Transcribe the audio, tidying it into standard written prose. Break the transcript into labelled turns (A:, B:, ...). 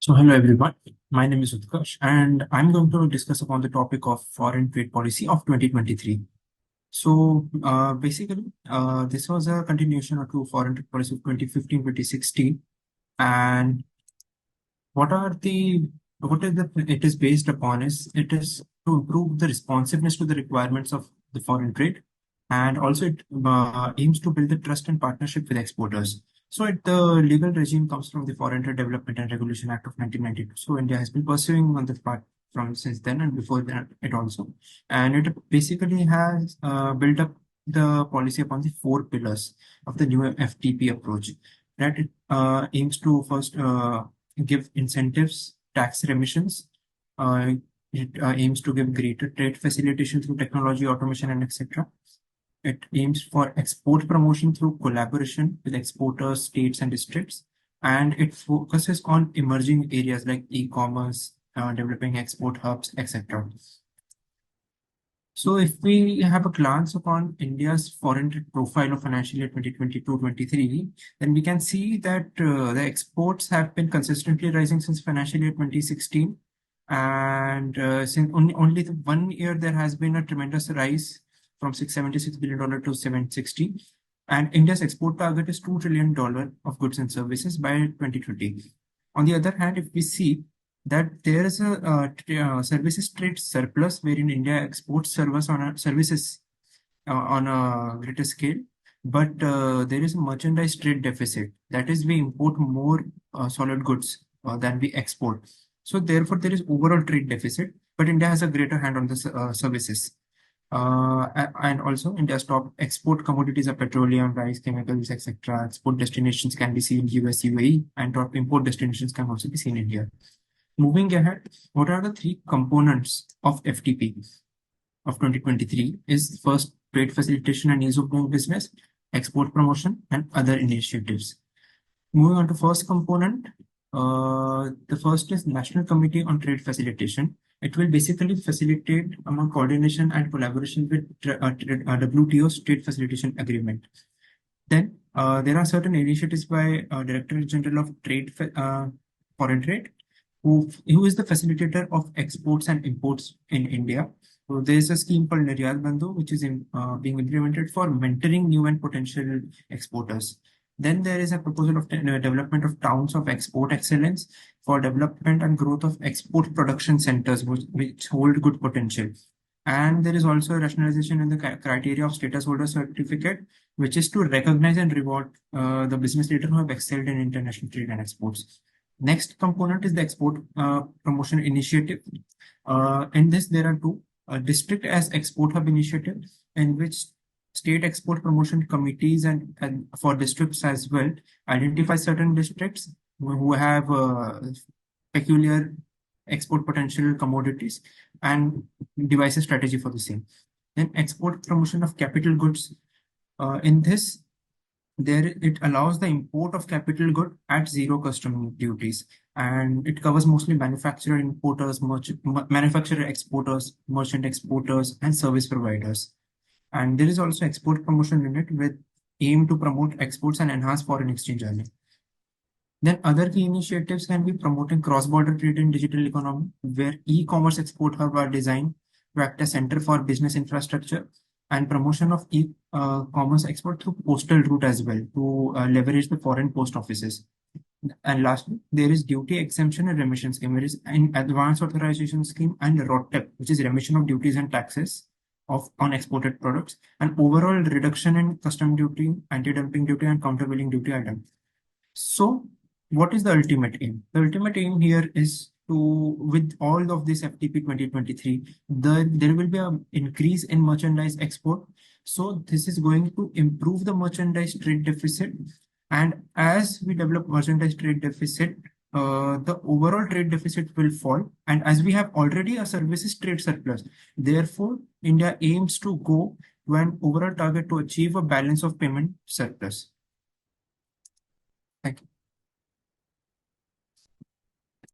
A: So hello everyone, my name is Utkarsh and I'm going to discuss upon the topic of foreign trade policy of 2023. So basically, this was a continuation to foreign trade policy of 2015-2016. And what are the what is the it is based upon is it is to improve the responsiveness to the requirements of the foreign trade, and also it aims to build the trust and partnership with exporters. So the legal regime comes from the Foreign Trade Development and Regulation Act of 1992. So India has been pursuing on this part from since then and before that it also, and it basically has built up the policy upon the four pillars of the new FTP approach. That it aims to first give incentives, tax remissions. Uh, it aims to give greater trade facilitation through technology, automation, and etc. It aims for export promotion through collaboration with exporters, states, and districts. And it focuses on emerging areas like e-commerce, developing export hubs, etc. So if we have a glance upon India's foreign trade profile of financial year 2022-23, then we can see that the exports have been consistently rising since financial year 2016. And since only the 1 year, there has been a tremendous rise from $676 billion to 760. And India's export target is $2 trillion of goods and services by 2020. On the other hand, if we see that there is a services trade surplus wherein India exports services on a greater scale, but there is a merchandise trade deficit. That is, we import more solid goods than we export. So therefore, there is overall trade deficit, but India has a greater hand on the services. And also, India's top export commodities are petroleum, rice, chemicals, etc. Export destinations can be seen US, UAE, and top import destinations can also be seen in India. Moving ahead, what are the three components of FTP of 2023 is first trade facilitation and ease of doing business, export promotion, and other initiatives. Moving on to first component, the first is National Committee on Trade Facilitation. It will basically facilitate among coordination and collaboration with WTO's Trade Facilitation Agreement. Then there are certain initiatives by Director General of Trade, Foreign Trade, who is the facilitator of exports and imports in India. So there is a scheme called Niryat Bandhu, which is being implemented for mentoring new and potential exporters. Then there is a proposal of development of towns of export excellence for development and growth of export production centers, which hold good potential. And there is also a rationalization in the criteria of status holder certificate, which is to recognize and reward the business leaders who have excelled in international trade and exports. Next component is the export promotion initiative. In this, there are two. District as export hub initiative, in which state export promotion committees and for districts as well identify certain districts who have peculiar export potential commodities and devise a strategy for the same. Then export promotion of capital goods. In this, it allows the import of capital good at zero custom duties, and it covers mostly manufacturer importers, manufacturer exporters, merchant exporters, and service providers. And there is also export promotion unit with aim to promote exports and enhance foreign exchange earning. Then other key initiatives can be promoting cross-border trade in digital economy, where e-commerce export hub are designed to act as center for business infrastructure, and promotion of e-commerce export through postal route as well to leverage the foreign post offices. And lastly, there is duty exemption and remission scheme, there is an advance authorization scheme and ROTTEP, which is remission of duties and taxes on exported products, and overall reduction in custom duty, anti-dumping duty, and countervailing duty items. So what is the ultimate aim? The ultimate aim here is to, with all of this FTP 2023, there will be an increase in merchandise export. So this is going to improve the merchandise trade deficit. And as we develop merchandise trade deficit, the overall trade deficit will fall. And as we have already a services trade surplus, therefore, India aims to go to an overall target to achieve a balance of payment surplus.